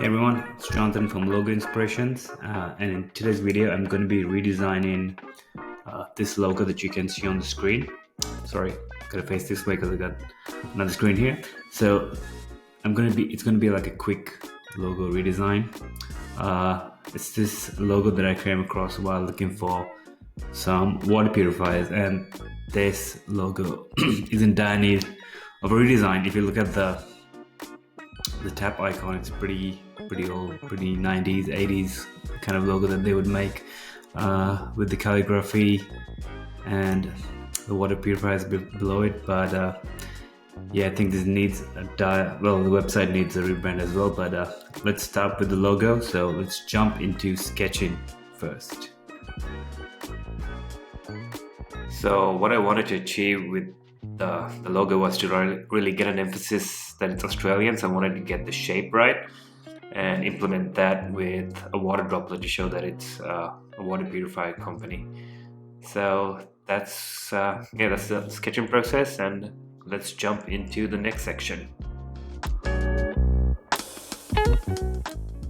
Hey everyone, it's Jonathan from Logoinspirations, and in today's video I'm going to be redesigning this logo that you can see on the screen. Sorry, gotta face this way because I got another screen here. So it's going to be like a quick logo redesign. It's this logo that I came across while looking for some water purifiers, and this logo is in dire need of a redesign. If you look at the tap icon, it's pretty old, pretty 90s, 80s kind of logo that they would make with the calligraphy and the water purifiers below it. But yeah, I think this needs the website needs a rebrand as well. But let's start with the logo. So let's jump into sketching first. So what I wanted to achieve with the logo was to really get an emphasis that it's Australian. So I wanted to get the shape right and implement that with a water droplet to show that it's a water purifier company. So that's the sketching process, and let's jump into the next section.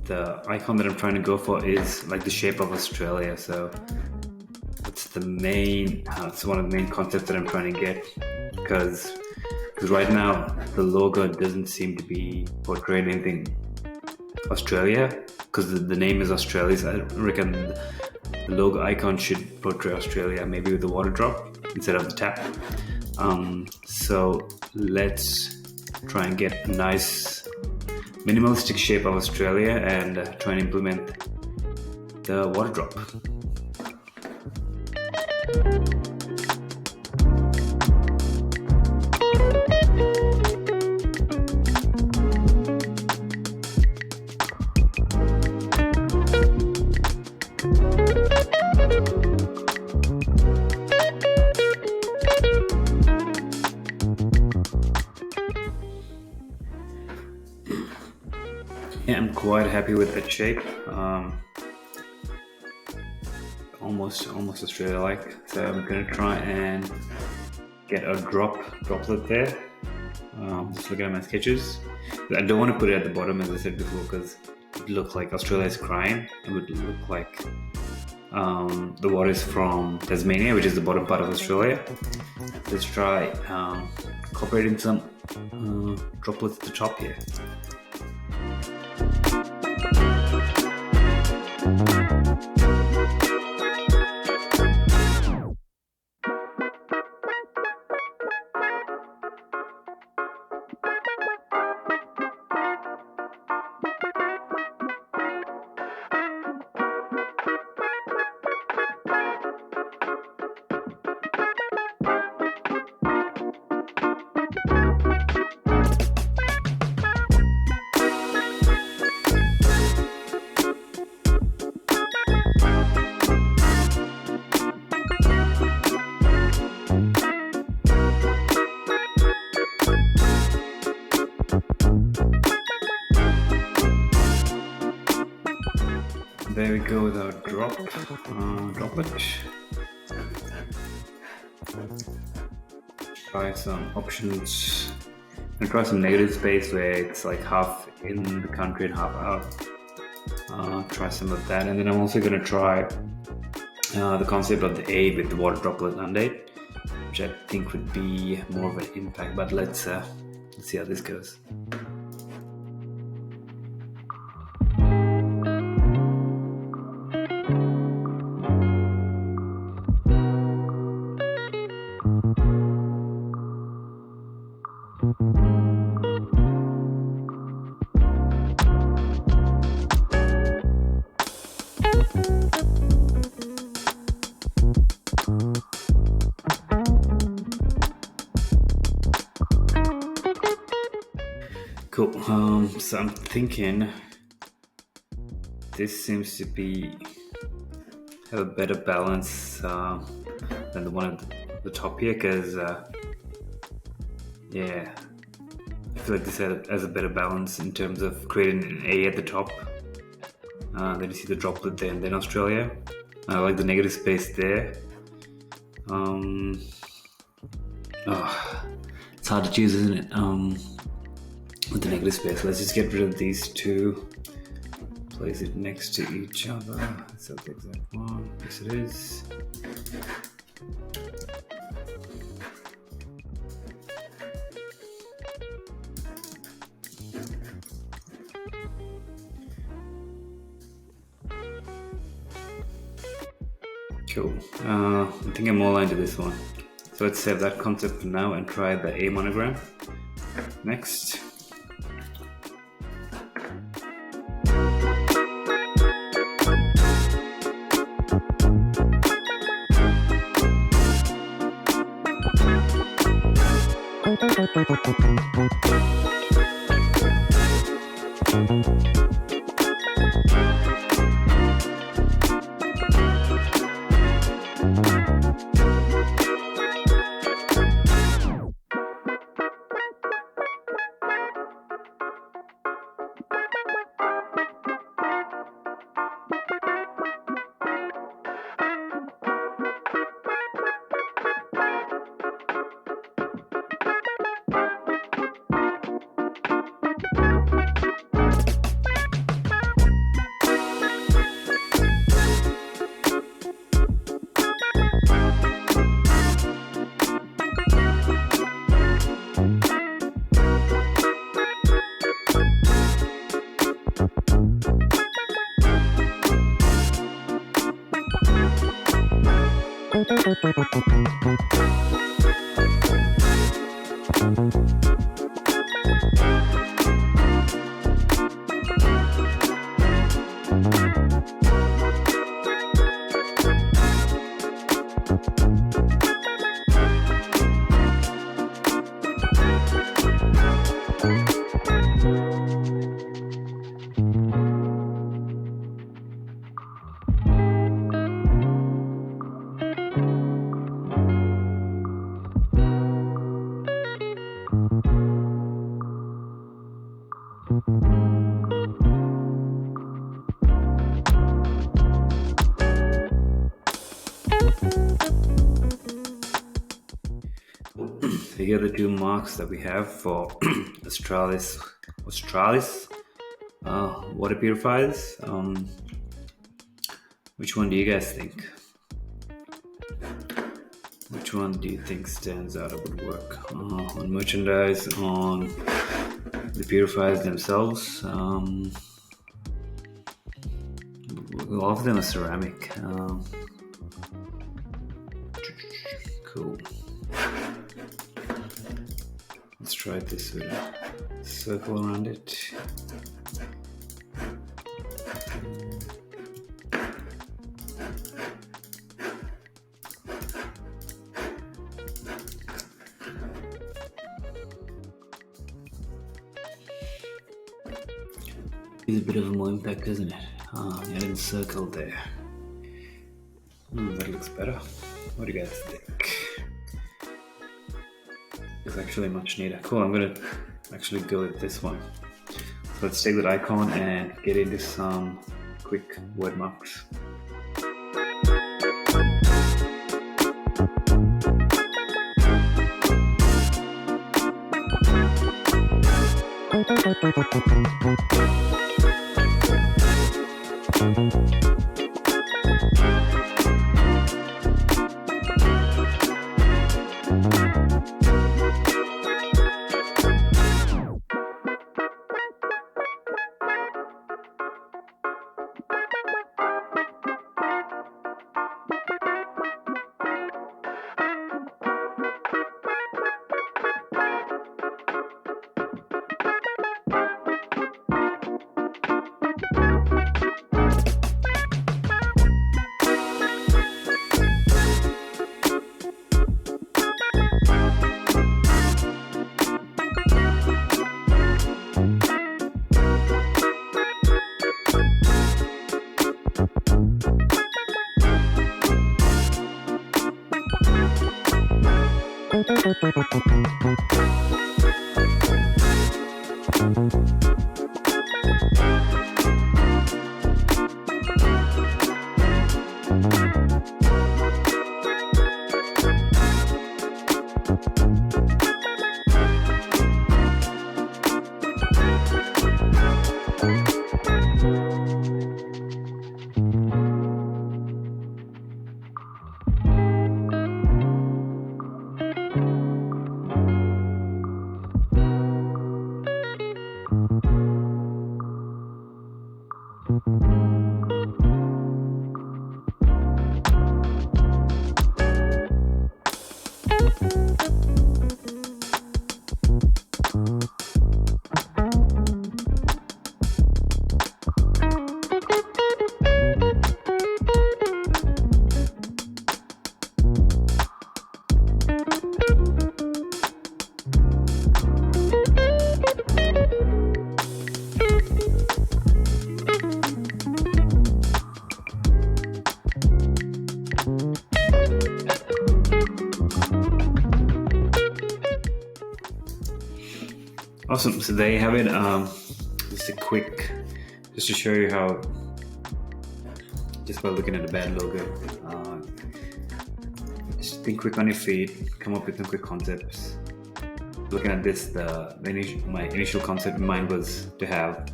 The icon that I'm trying to go for is like the shape of Australia. So it's one of the main concepts that I'm trying to get, because right now the logo doesn't seem to be portraying anything Australia, because the name is Australis. I reckon the logo icon should portray Australia, maybe with the water drop instead of the tap. So let's try and get a nice minimalistic shape of Australia and try and implement the water drop. Yeah, I'm quite happy with that shape. Almost Australia-like. So I'm gonna try and get a droplet there. Just looking at my sketches. I don't want to put it at the bottom, as I said before, because it looks like Australia is crying. It would look like the water is from Tasmania, which is the bottom part of Australia. Let's try incorporating some droplets at the top here. There we go with our droplet. Try some options and try some negative space where it's like half in the country and half out. Try some of that, and then I'm also going to try the concept of the A with the water droplet under it, which I think would be more of an impact. But let's see how this goes. Cool. So I'm thinking this seems to have a better balance than the one at the top here, because yeah, I feel like this has a better balance in terms of creating an A at the top. Then you see the droplet there, and then Australia. I like the negative space there. It's hard to choose, isn't it? With the negative space, let's just get rid of these two place it next to each other. Is that the exact one? Yes, it is. Cool. I think I'm more into this one. So let's save that concept for now and try the A monogram. Next. So here are the two marks that we have for Australis Water Purifiers. Which one do you guys think? Which one do you think stands out or would work on merchandise, on the purifiers themselves? All of them are ceramic. Cool. Let's try this with a circle around it. It's a bit of a more impact, isn't it? Adding circle there. That looks better. What do you guys think? It's actually much neater. Cool, I'm gonna actually go with this one. So let's take that icon and get into some quick word marks. Awesome. So there you have it. Just to show you how, just by looking at the bad logo, just think quick on your feet, come up with some quick concepts. Looking at this, my initial concept in mind was to have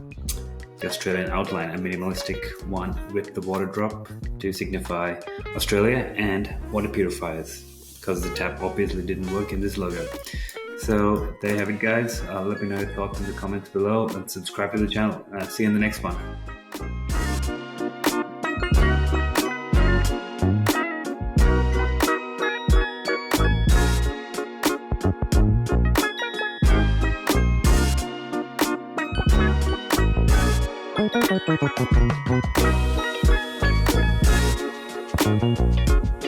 the Australian outline, a minimalistic one with the water drop to signify Australia, and water purifiers, because the tap obviously didn't work in this logo. So there you have it, guys. Let me know your thoughts in the comments below and subscribe to the channel. See you in the next one. Thank you.